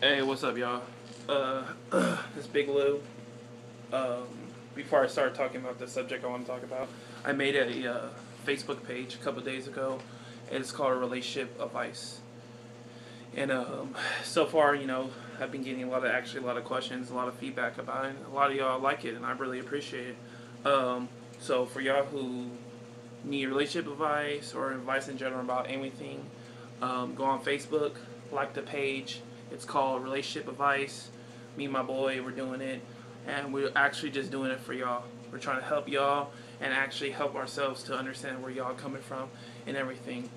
Hey, what's up, y'all? Uh, this Big Lou. Um, Before I start talking about the subject I want to talk about, I made a Facebook page a couple days ago, and it's called Relationship Advice. And so far, I've been getting a lot of questions, a lot of feedback about it. A lot of y'all like it, and I really appreciate it. So for y'all who need relationship advice or advice in general about anything, go on Facebook, like the page. It's called Relationship Advice. Me and my boy, we're doing it, and we're actually just doing it for y'all. We're trying to help y'all and actually help ourselves to understand where y'all coming from and everything.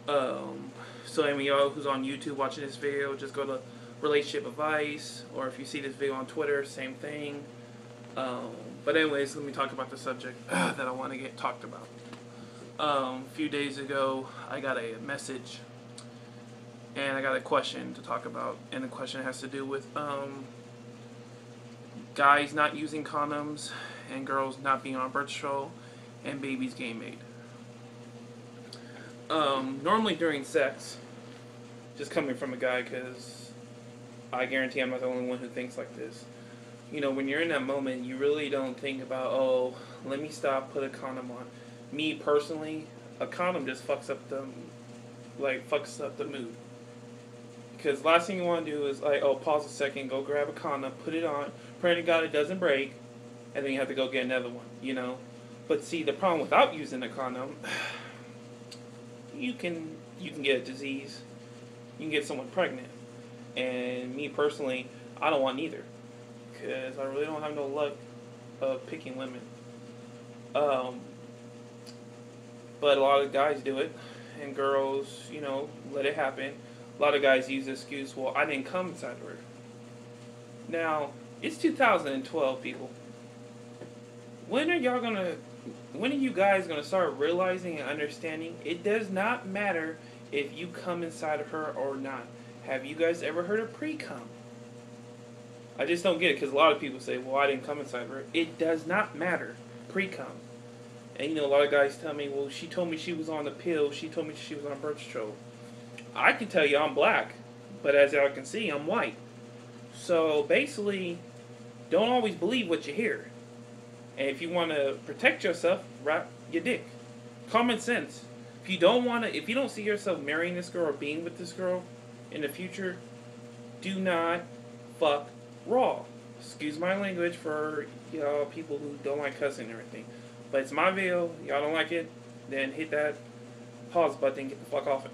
um, so any of y'all who's on YouTube watching this video, just go to Relationship Advice, or if you see this video on Twitter, same thing. Um, but anyways, let me talk about the subject that I want to get talked about. A few days ago, I got a message, and I got a question to talk about, and the question has to do with guys not using condoms, and girls not being on birth control, and babies getting made. Normally during sex, just coming from a guy, because I guarantee I'm not the only one who thinks like this. When you're in that moment, you really don't think about, oh, let me stop, put a condom on. Me personally, a condom just fucks up the mood. Because last thing you want to do is like, oh, pause a second, go grab a condom, put it on, pray to God it doesn't break, and then you have to go get another one. But see, the problem without using a condom, you can get a disease, you can get someone pregnant, and me personally, I don't want neither, because I really don't have no luck of picking women. But a lot of guys do it, and girls, let it happen. A lot of guys use the excuse, well, I didn't come inside of her. Now, it's 2012, people. When are you guys gonna start realizing and understanding it does not matter if you come inside of her or not? Have you guys ever heard of pre-cum? I just don't get it, because a lot of people say, well, I didn't come inside of her. It does not matter. Pre-cum. And a lot of guys tell me, well, she told me she was on the pill, she told me she was on birth control. I can tell you I'm black, but as y'all can see, I'm white. So basically, don't always believe what you hear. And if you want to protect yourself, wrap your dick. Common sense. If you don't see yourself marrying this girl or being with this girl in the future, do not fuck raw. Excuse my language for y'all people who don't like cussing and everything. But it's my video. Y'all don't like it, then hit that pause button and get the fuck off it.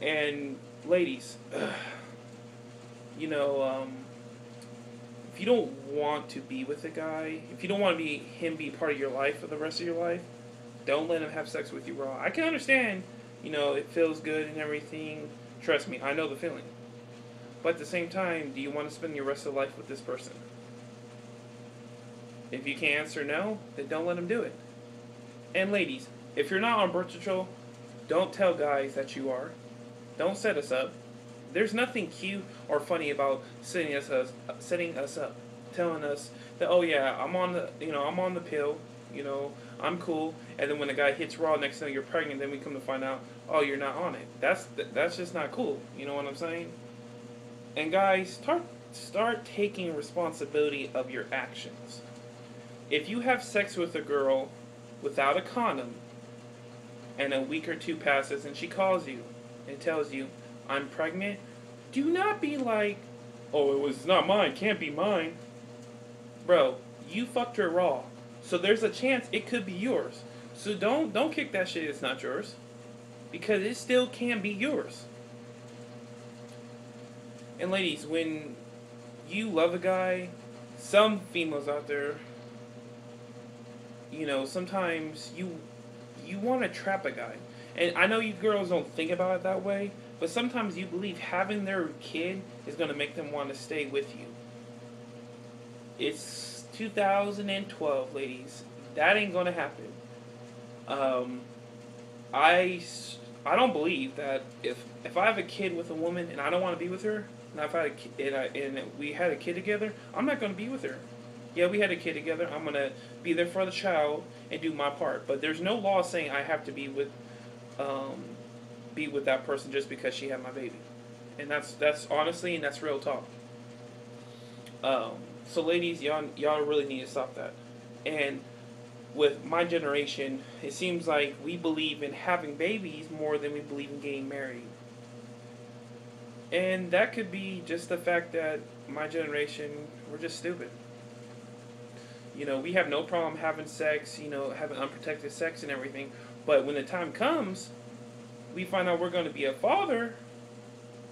And ladies, if you don't want to be with a guy, if you don't want to be part of your life for the rest of your life, don't let him have sex with you raw. I can understand, it feels good and everything. Trust me, I know the feeling. But at the same time, do you want to spend your rest of life with this person? If you can't answer no, then don't let him do it. And ladies, if you're not on birth control, don't tell guys that you are. Don't set us up. There's nothing cute or funny about setting us up, telling us that, oh yeah, I'm on the pill, I'm cool, and then when the guy hits raw, next thing you're pregnant, then we come to find out, oh, you're not on it. That's just not cool. You know what I'm saying? And guys, start taking responsibility of your actions. If you have sex with a girl without a condom, and a week or two passes, and she calls you and tells you, I'm pregnant, do not be like, oh, it was not mine, can't be mine. Bro, you fucked her raw. So there's a chance it could be yours. So don't kick that shit it's not yours. Because it still can be yours. And ladies, when you love a guy, some females out there, sometimes you want to trap a guy. And I know you girls don't think about it that way, but sometimes you believe having their kid is going to make them want to stay with you. It's 2012, ladies. That ain't going to happen. I don't believe that if I have a kid with a woman and I don't want to be with her, and I've had a kid, and we had a kid together, I'm not going to be with her. Yeah, we had a kid together. I'm going to be there for the child and do my part. But there's no law saying I have to be with be with that person just because she had my baby. And that's honestly, and that's real talk. Um, so ladies, y'all really need to stop that. And with my generation, it seems like we believe in having babies more than we believe in getting married. And that could be just the fact that my generation, we're just stupid. We have no problem having sex, having unprotected sex and everything. But when the time comes, we find out we're going to be a father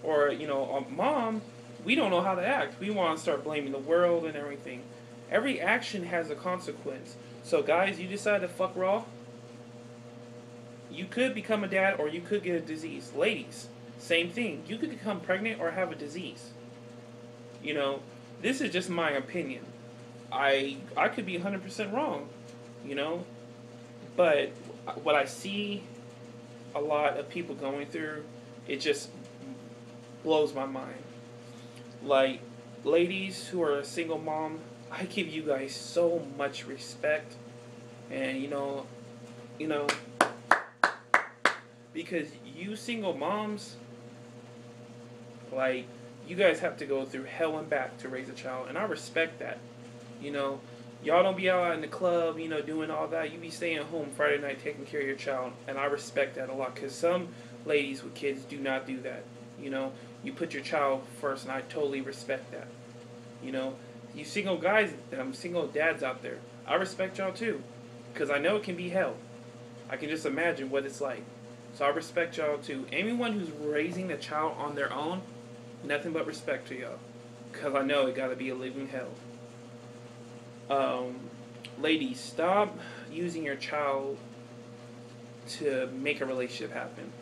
or, a mom, we don't know how to act. We want to start blaming the world and everything. Every action has a consequence. So guys, you decide to fuck raw, you could become a dad or you could get a disease. Ladies, same thing. You could become pregnant or have a disease. This is just my opinion. I could be 100% wrong, but what I see a lot of people going through, it just blows my mind. Like, ladies who are a single mom, I give you guys so much respect, and because you single moms, like, you guys have to go through hell and back to raise a child, and I respect that. Y'all don't be out in the club, doing all that. You be staying home Friday night taking care of your child, and I respect that a lot, because some ladies with kids do not do that. You put your child first, and I totally respect that. You single guys, single dads out there, I respect y'all too, because I know it can be hell. I can just imagine what it's like. So I respect y'all too. Anyone who's raising a child on their own, nothing but respect to y'all, because I know it gotta be a living hell. Ladies, stop using your child to make a relationship happen.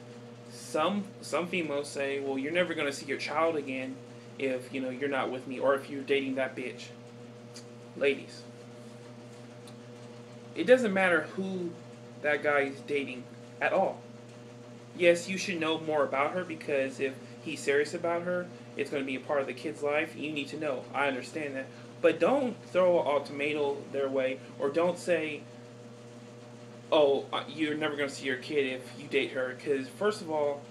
Some females say, well, you're never gonna see your child again if you're not with me, or if you're dating that bitch. Ladies, it doesn't matter who that guy is dating at all. Yes, you should know more about her, because if he's serious about her, it's going to be a part of the kid's life. You need to know. I understand that. But don't throw an ultimatum their way, or don't say, oh, you're never going to see your kid if you date her. Because, first of all,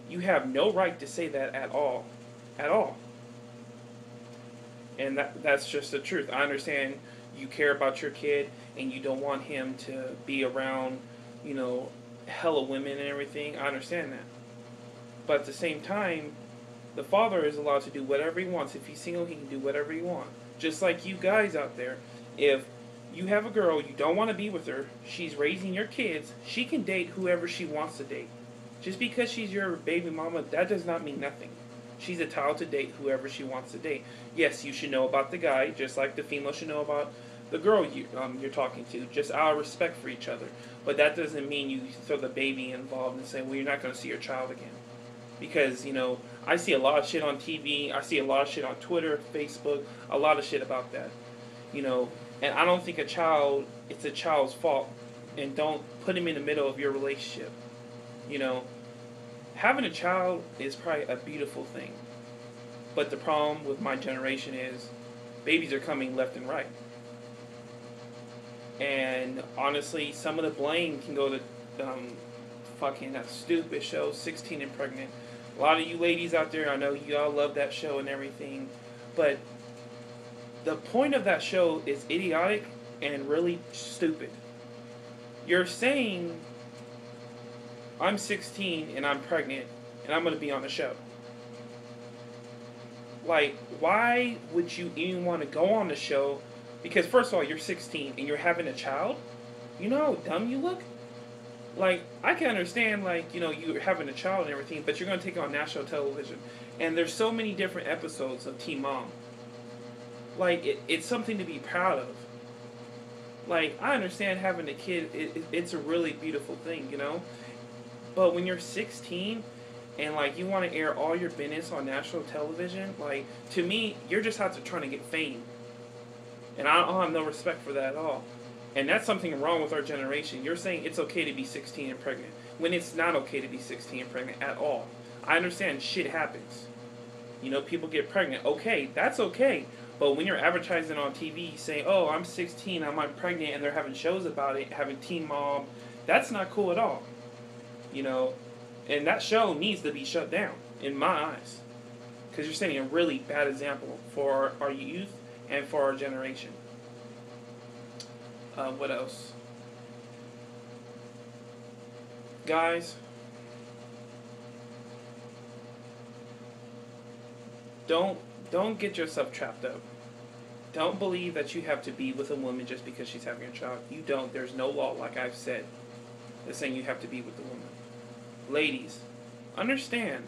you have no right to say that at all. At all. And that's just the truth. I understand you care about your kid, and you don't want him to be around, hella women and everything. I understand that. But at the same time, the father is allowed to do whatever he wants. If he's single, he can do whatever he wants. Just like you guys out there. If you have a girl, you don't want to be with her, she's raising your kids, she can date whoever she wants to date. Just because she's your baby mama, that does not mean nothing. She's entitled to date whoever she wants to date. Yes, you should know about the guy, just like the female should know about the girl you're talking to. Just out of respect for each other. But that doesn't mean you throw the baby involved and say, well, you're not going to see your child again. Because, I see a lot of shit on TV. I see a lot of shit on Twitter, Facebook, a lot of shit about that. And I don't think it's a child's fault. And don't put him in the middle of your relationship. Having a child is probably a beautiful thing. But the problem with my generation is babies are coming left and right. And honestly, some of the blame can go to fucking that stupid show, 16 and Pregnant. A lot of you ladies out there, I know you all love that show and everything. But the point of that show is idiotic and really stupid. You're saying, I'm 16 and I'm pregnant and I'm going to be on the show. Like, why would you even want to go on the show? Because first of all, you're 16 and you're having a child. You know how dumb you look? Like, I can understand, like, you're having a child and everything, but you're going to take it on national television. And there's so many different episodes of Teen Mom. Like, it's something to be proud of. Like, I understand having a kid, it's a really beautiful thing, But when you're 16 and, like, you want to air all your business on national television, like, to me, you're just out to trying to get fame. And I don't have no respect for that at all. And that's something wrong with our generation. You're saying it's okay to be 16 and pregnant, when it's not okay to be 16 and pregnant at all. I understand shit happens. People get pregnant. Okay, that's okay. But when you're advertising on TV saying, oh, I'm 16, I'm pregnant, and they're having shows about it, having Teen Mom, that's not cool at all. And that show needs to be shut down, in my eyes. Because you're setting a really bad example for our youth and for our generation. What else? Guys, don't get yourself trapped up. Don't believe that you have to be with a woman just because she's having a child. You don't. There's no law, like I've said, that's saying you have to be with the woman. Ladies, understand,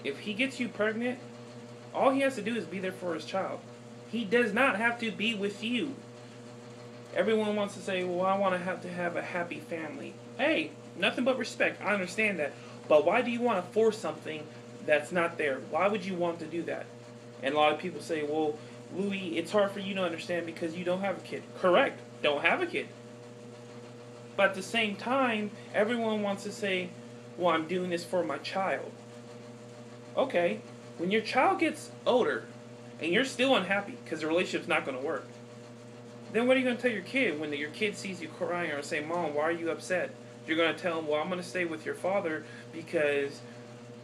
if he gets you pregnant, all he has to do is be there for his child. He does not have to be with you. Everyone wants to say, well, I want to have a happy family. Hey, nothing but respect. I understand that. But why do you want to force something that's not there? Why would you want to do that? And a lot of people say, well, Louis, it's hard for you to understand because you don't have a kid. Correct. Don't have a kid. But at the same time, everyone wants to say, well, I'm doing this for my child. Okay. When your child gets older and you're still unhappy because the relationship's not going to work, then what are you going to tell your kid when your kid sees you crying or say, Mom, why are you upset? You're going to tell him, well, I'm going to stay with your father because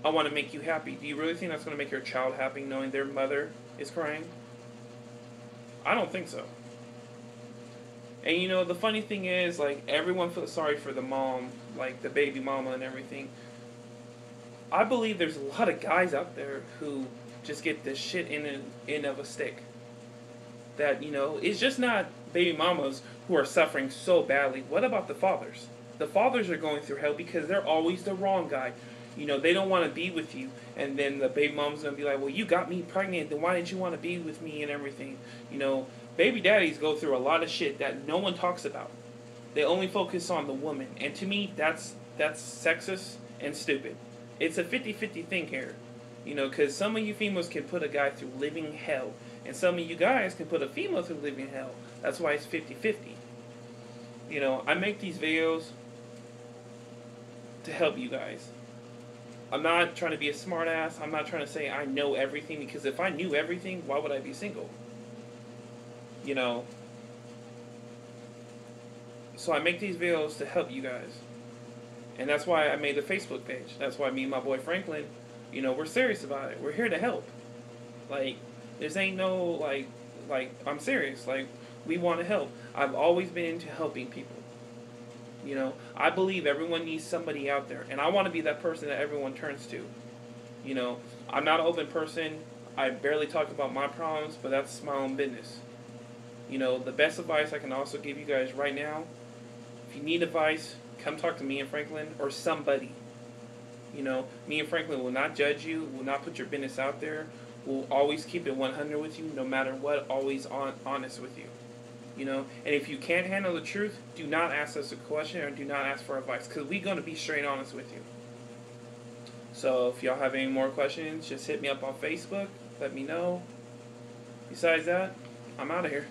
I want to make you happy. Do you really think that's going to make your child happy knowing their mother is crying? I don't think so. And you know, the funny thing is, like, everyone feels sorry for the mom, like the baby mama and everything. I believe there's a lot of guys out there who just get this shit in of a stick. That, you know, it's just not baby mamas who are suffering so badly. What about the fathers? The fathers are going through hell because they're always the wrong guy. You know, they don't want to be with you. And then the baby mom's going to be like, well, you got me pregnant, then why didn't you want to be with me and everything? You know, baby daddies go through a lot of shit that no one talks about. They only focus on the woman. And to me, that's sexist and stupid. It's a 50-50 thing here. You know, because some of you females can put a guy through living hell. And some of you guys can put a female through living hell. That's why it's 50-50. You know, I make these videos to help you guys. I'm not trying to be a smart ass. I'm not trying to say I know everything, because if I knew everything, why would I be single? You know. So I make these videos to help you guys. And that's why I made the Facebook page. That's why me and my boy Franklin, you know, we're serious about it. We're here to help. Like, this ain't no, like, I'm serious. Like, we want to help. I've always been into helping people. You know, I believe everyone needs somebody out there. And I want to be that person that everyone turns to. You know, I'm not an open person. I barely talk about my problems, but that's my own business. You know, the best advice I can also give you guys right now, if you need advice, come talk to me and Franklin or somebody. You know, me and Franklin will not judge you, will not put your business out there. We'll always keep it 100 with you, no matter what, always honest with you. You know, and if you can't handle the truth, do not ask us a question or do not ask for advice, because we're going to be straight honest with you. So if y'all have any more questions, just hit me up on Facebook. Let me know. Besides that, I'm out of here.